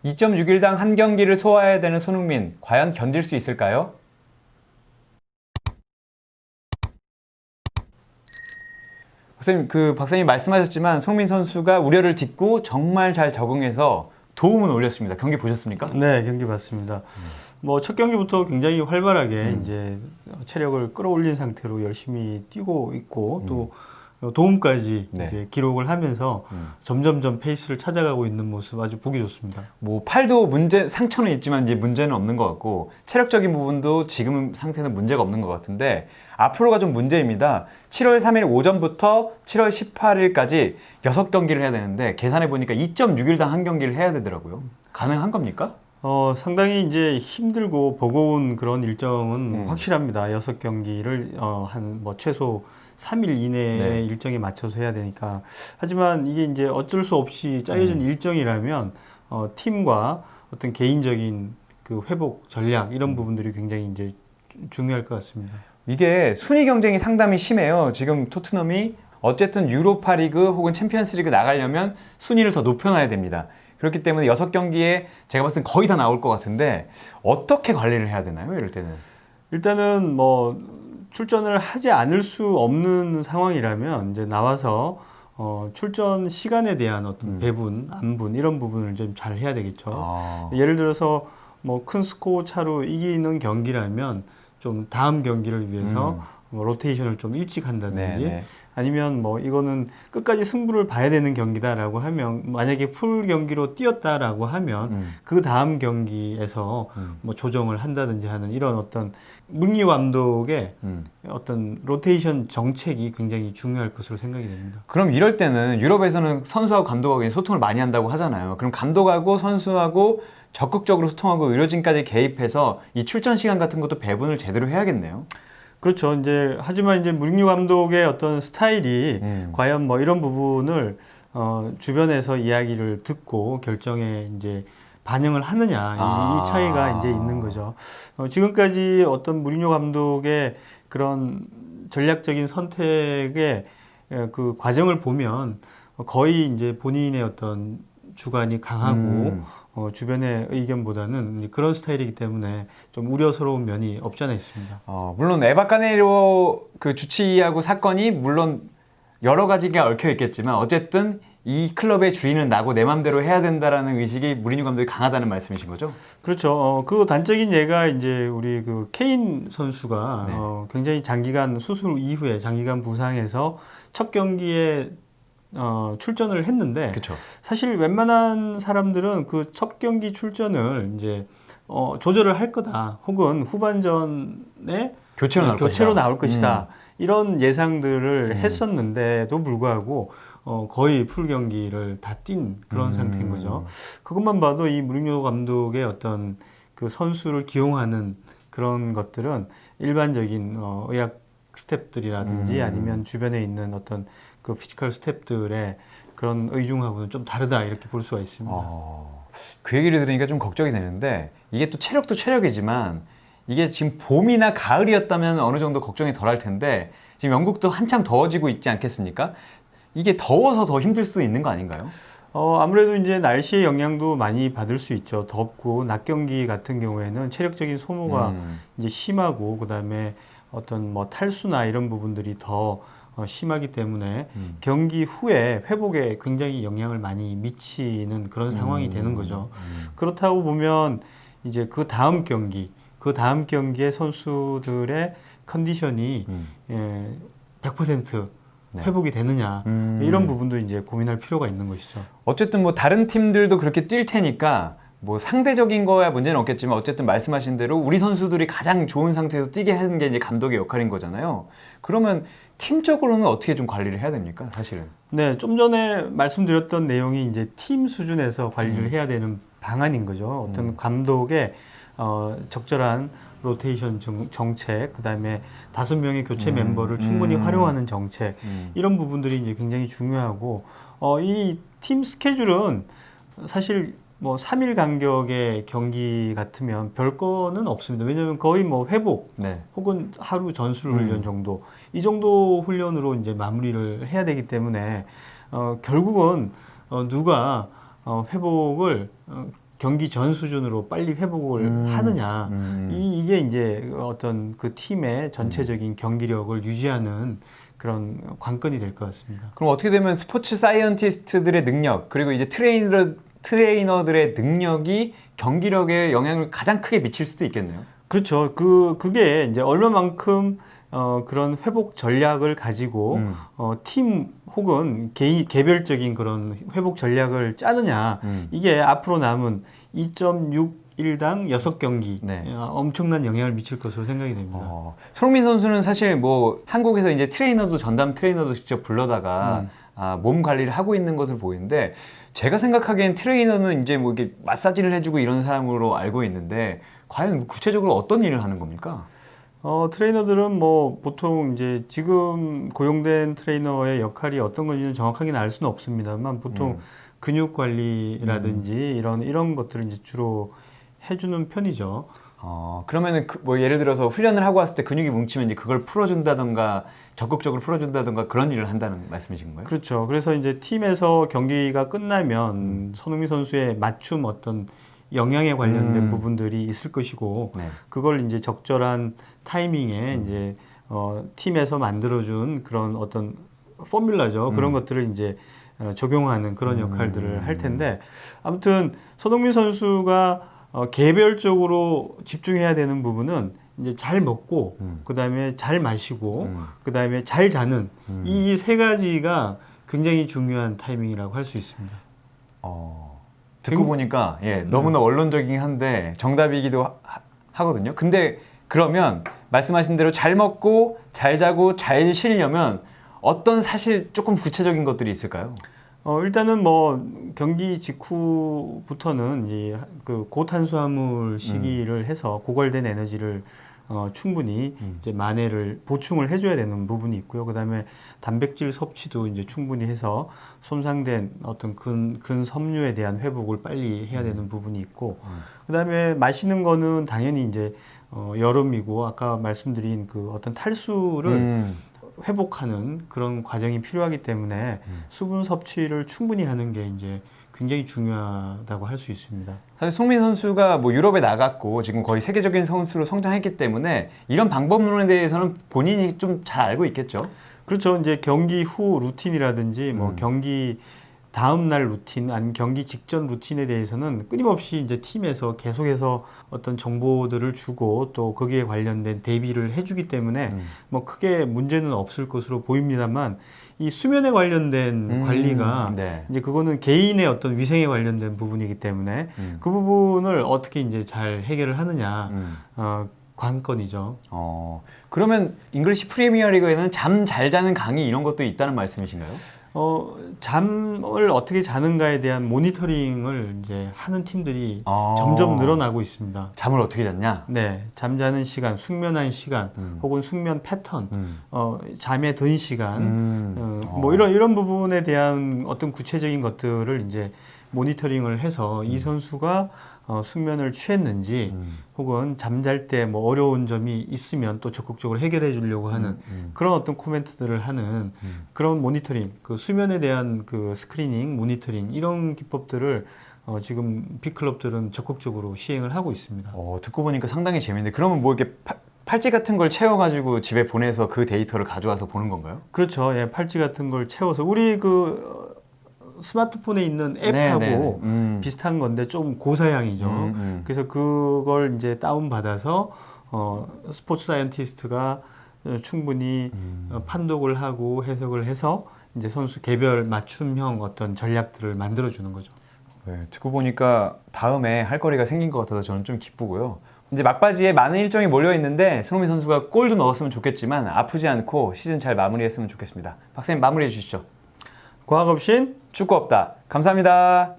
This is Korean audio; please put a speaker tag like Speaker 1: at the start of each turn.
Speaker 1: 2.6일당 한 경기를 소화해야 되는 손흥민, 과연 견딜 수 있을까요? 박사님 말씀하셨지만 손흥민 선수가 우려를 딛고 정말 잘 적응해서 도움은 올렸습니다. 경기 보셨습니까?
Speaker 2: 네, 경기 봤습니다. 뭐 첫 경기부터 굉장히 활발하게 이제 체력을 끌어올린 상태로 열심히 뛰고 있고 또 도움까지
Speaker 1: 네.
Speaker 2: 이제 기록을 하면서 점점점 페이스를 찾아가고 있는 모습 아주 보기 좋습니다.
Speaker 1: 뭐 팔도 상처는 있지만 이제 문제는 없는 것 같고 체력적인 부분도 지금 상태는 문제가 없는 것 같은데 앞으로가 좀 문제입니다. 7월 3일 오전부터 7월 18일까지 6경기를 해야 되는데 계산해 보니까 2.6일당 한 경기를 해야 되더라고요. 가능한 겁니까?
Speaker 2: 상당히 이제 힘들고 버거운 그런 일정은 확실합니다. 6경기를 한 뭐 최소 3일 이내의
Speaker 1: 네.
Speaker 2: 일정에 맞춰서 해야 되니까. 하지만 이게 이제 어쩔 수 없이 짜여진 일정이라면 팀과 어떤 개인적인 그 회복 전략 이런 부분들이 굉장히 이제 중요할 것 같습니다.
Speaker 1: 이게 순위 경쟁이 상당히 심해요. 지금 토트넘이 어쨌든 유로파리그 혹은 챔피언스리그 나가려면 순위를 더 높여놔야 됩니다. 그렇기 때문에 6경기에 제가 봤을 땐 거의 다 나올 것 같은데 어떻게 관리를 해야 되나요? 이럴 때는.
Speaker 2: 일단은 뭐 출전을 하지 않을 수 없는 상황이라면 이제 나와서 출전 시간에 대한 어떤 배분, 안분 이런 부분을 좀 잘 해야 되겠죠. 예를 들어서 뭐 큰 스코어 차로 이기는 경기라면 좀 다음 경기를 위해서 뭐 로테이션을 좀 일찍 한다든지
Speaker 1: 네네.
Speaker 2: 아니면 뭐 이거는 끝까지 승부를 봐야 되는 경기다라고 하면 만약에 풀 경기로 뛰었다라고 하면 그 다음 경기에서 뭐 조정을 한다든지 하는 이런 어떤 문희 감독의 어떤 로테이션 정책이 굉장히 중요할 것으로 생각이 됩니다.
Speaker 1: 그럼 이럴 때는 유럽에서는 선수하고 감독하고 소통을 많이 한다고 하잖아요. 그럼 감독하고 선수하고 적극적으로 소통하고 의료진까지 개입해서 이 출전 시간 같은 것도 배분을 제대로 해야겠네요.
Speaker 2: 그렇죠. 이제 하지만 이제 무리뉴 감독의 어떤 스타일이 과연 뭐 이런 부분을 주변에서 이야기를 듣고 결정에 이제 반영을 하느냐 이 차이가 이제 있는 거죠. 지금까지 어떤 무리뉴 감독의 그런 전략적인 선택의 그 과정을 보면 거의 이제 본인의 어떤 주관이 강하고 주변의 의견보다는 그런 스타일이기 때문에 좀 우려스러운 면이 없지 않아 있습니다.
Speaker 1: 물론 에바 카네로 그 주치의하고 사건이 물론 여러 가지가 얽혀 있겠지만 어쨌든 이 클럽의 주인은 나고 내 맘대로 해야 된다라는 의식이 무리뉴 감독이 강하다는 말씀이신 거죠?
Speaker 2: 그렇죠. 그 단적인 예가 이제 우리 그 케인 선수가
Speaker 1: 네.
Speaker 2: 굉장히 장기간 수술 이후에 장기간 부상해서 첫 경기에 출전을 했는데
Speaker 1: 그쵸.
Speaker 2: 사실 웬만한 사람들은 그 첫 경기 출전을 이제 조절을 할 거다 혹은 후반전에 교체로 나올 것이다 이런 예상들을 했었는데도 불구하고 거의 풀 경기를 다 뛴 그런 상태인 거죠. 그것만 봐도 이 무리뉴 감독의 어떤 그 선수를 기용하는 그런 것들은 일반적인 의학 스태프들이라든지 아니면 주변에 있는 어떤 그 피지컬 스태프들의 그런 의중하고는 좀 다르다 이렇게 볼 수가 있습니다.
Speaker 1: 그 얘기를 들으니까 좀 걱정이 되는데 이게 또 체력도 체력이지만 이게 지금 봄이나 가을이었다면 어느 정도 걱정이 덜할 텐데 지금 영국도 한참 더워지고 있지 않겠습니까? 이게 더워서 더 힘들 수도 있는 거 아닌가요?
Speaker 2: 아무래도 이제 날씨의 영향도 많이 받을 수 있죠. 덥고 낮 경기 같은 경우에는 체력적인 소모가 이제 심하고 그다음에 어떤 뭐 탈수나 이런 부분들이 더 심하기 때문에 경기 후에 회복에 굉장히 영향을 많이 미치는 그런 상황이 되는 거죠. 그렇다고 보면 이제 그 다음 경기의 선수들의 컨디션이 100% 회복이 되느냐 이런 부분도 이제 고민할 필요가 있는 것이죠.
Speaker 1: 어쨌든 뭐 다른 팀들도 그렇게 뛸 테니까 뭐 상대적인 거야 문제는 없겠지만 어쨌든 말씀하신 대로 우리 선수들이 가장 좋은 상태에서 뛰게 하는 게 이제 감독의 역할인 거잖아요. 그러면 팀적으로는 어떻게 좀 관리를 해야 됩니까, 사실은?
Speaker 2: 네, 좀 전에 말씀드렸던 내용이 이제 팀 수준에서 관리를 해야 되는 방안인 거죠. 어떤 감독의 적절한 로테이션 정책, 그다음에 5명의 교체 멤버를 충분히 활용하는 정책, 이런 부분들이 이제 굉장히 중요하고 이 팀 스케줄은 사실 뭐 3일 간격의 경기 같으면 별 거는 없습니다. 왜냐하면 거의 뭐 회복 혹은 하루 전술 훈련 정도 이 정도 훈련으로 이제 마무리를 해야 되기 때문에 결국은 누가 회복을 경기 전 수준으로 빨리 회복을 하느냐. 이게 이제 어떤 그 팀의 전체적인 경기력을 유지하는 그런 관건이 될 것 같습니다.
Speaker 1: 그럼 어떻게 되면 스포츠 사이언티스트들의 능력 그리고 이제 트레이너들의 능력이 경기력에 영향을 가장 크게 미칠 수도 있겠네요.
Speaker 2: 그렇죠. 그게 이제 얼마만큼 그런 회복 전략을 가지고 팀 혹은 개별적인 그런 회복 전략을 짜느냐. 이게 앞으로 남은 2.61당 6경기
Speaker 1: 네.
Speaker 2: 엄청난 영향을 미칠 것으로 생각이 됩니다.
Speaker 1: 손흥민 선수는 사실 뭐 한국에서 이제 전담 트레이너도 직접 불러다가 몸 관리를 하고 있는 것을 보이는데 제가 생각하기엔 트레이너는 이제 뭐 이렇게 마사지를 해주고 이런 사람으로 알고 있는데 과연 구체적으로 어떤 일을 하는 겁니까?
Speaker 2: 트레이너들은 뭐 보통 이제 지금 고용된 트레이너의 역할이 어떤 건지는 정확하게는 알 수는 없습니다만 보통 근육 관리라든지 이런 것들을 이제 주로 해주는 편이죠.
Speaker 1: 그러면은 뭐 예를 들어서 훈련을 하고 왔을 때 근육이 뭉치면 이제 그걸 풀어준다던가 적극적으로 풀어준다던가 그런 일을 한다는 말씀이신 건가요?
Speaker 2: 그렇죠. 그래서 이제 팀에서 경기가 끝나면 손흥민 선수의 맞춤 어떤 영양에 관련된 부분들이 있을 것이고
Speaker 1: 네.
Speaker 2: 그걸 이제 적절한 타이밍에 이제 팀에서 만들어준 그런 어떤 포뮬라죠. 그런 것들을 이제 적용하는 그런 역할들을 할 텐데 아무튼 손흥민 선수가 개별적으로 집중해야 되는 부분은 이제 잘 먹고 그다음에 잘 마시고 그다음에 잘 자는 이 세 가지가 굉장히 중요한 타이밍이라고 할 수 있습니다.
Speaker 1: 듣고 보니까 너무나 원론적이긴 한데 정답이기도 하거든요. 근데 그러면 말씀하신 대로 잘 먹고 잘 자고 잘 쉬려면 어떤 사실 조금 구체적인 것들이 있을까요?
Speaker 2: 일단은 뭐 경기 직후부터는 이제 그 고탄수화물 시기를 해서 고갈된 에너지를 충분히 이제 만회를 보충을 해줘야 되는 부분이 있고요. 그다음에 단백질 섭취도 이제 충분히 해서 손상된 어떤 근섬유에 대한 회복을 빨리 해야 되는 부분이 있고, 그다음에 마시는 거는 당연히 이제 여름이고 아까 말씀드린 그 어떤 탈수를 회복하는 그런 과정이 필요하기 때문에 수분 섭취를 충분히 하는 게 이제 굉장히 중요하다고 할 수 있습니다.
Speaker 1: 사실 손흥민 선수가 뭐 유럽에 나갔고 지금 거의 세계적인 선수로 성장했기 때문에 이런 방법론에 대해서는 본인이 좀 잘 알고 있겠죠?
Speaker 2: 그렇죠. 이제 경기 후 루틴이라든지 뭐 경기 다음 날 루틴, 아니면 경기 직전 루틴에 대해서는 끊임없이 이제 팀에서 계속해서 어떤 정보들을 주고 또 거기에 관련된 대비를 해주기 때문에 뭐 크게 문제는 없을 것으로 보입니다만 이 수면에 관련된 관리가 이제 그거는 개인의 어떤 위생에 관련된 부분이기 때문에 그 부분을 어떻게 이제 잘 해결을 하느냐 관건이죠.
Speaker 1: 그러면 잉글리시 프리미어리그에는 잠 잘 자는 강의 이런 것도 있다는 말씀이신가요?
Speaker 2: 잠을 어떻게 자는가에 대한 모니터링을 이제 하는 팀들이 점점 늘어나고 있습니다.
Speaker 1: 잠을 어떻게 잤냐?
Speaker 2: 네, 잠자는 시간, 숙면한 시간, 혹은 숙면 패턴, 잠에 든 시간, 뭐 이런 부분에 대한 어떤 구체적인 것들을 이제 모니터링을 해서 이 선수가 숙면을 취했는지 혹은 잠잘 때 뭐 어려운 점이 있으면 또 적극적으로 해결해 주려고 하는 그런 어떤 코멘트들을 하는 그런 모니터링, 그 수면에 대한 그 스크리닝, 모니터링 이런 기법들을 지금 빅클럽들은 적극적으로 시행을 하고 있습니다.
Speaker 1: 듣고 보니까 상당히 재밌는데 그러면 뭐 이렇게 팔찌 같은 걸 채워가지고 집에 보내서 그 데이터를 가져와서 보는 건가요?
Speaker 2: 그렇죠. 예, 팔찌 같은 걸 채워서 우리 그 스마트폰에 있는 앱하고 비슷한 건데 좀 고사양이죠. 그래서 그걸 이제 다운받아서 스포츠 사이언티스트가 충분히 판독을 하고 해석을 해서 이제 선수 개별 맞춤형 어떤 전략들을 만들어주는 거죠.
Speaker 1: 네, 듣고 보니까 다음에 할 거리가 생긴 것 같아서 저는 좀 기쁘고요. 이제 막바지에 많은 일정이 몰려 있는데 손흥민 선수가 골도 넣었으면 좋겠지만 아프지 않고 시즌 잘 마무리했으면 좋겠습니다. 박사님 마무리해 주시죠.
Speaker 2: 과학 없인
Speaker 1: 축구 없다. 감사합니다.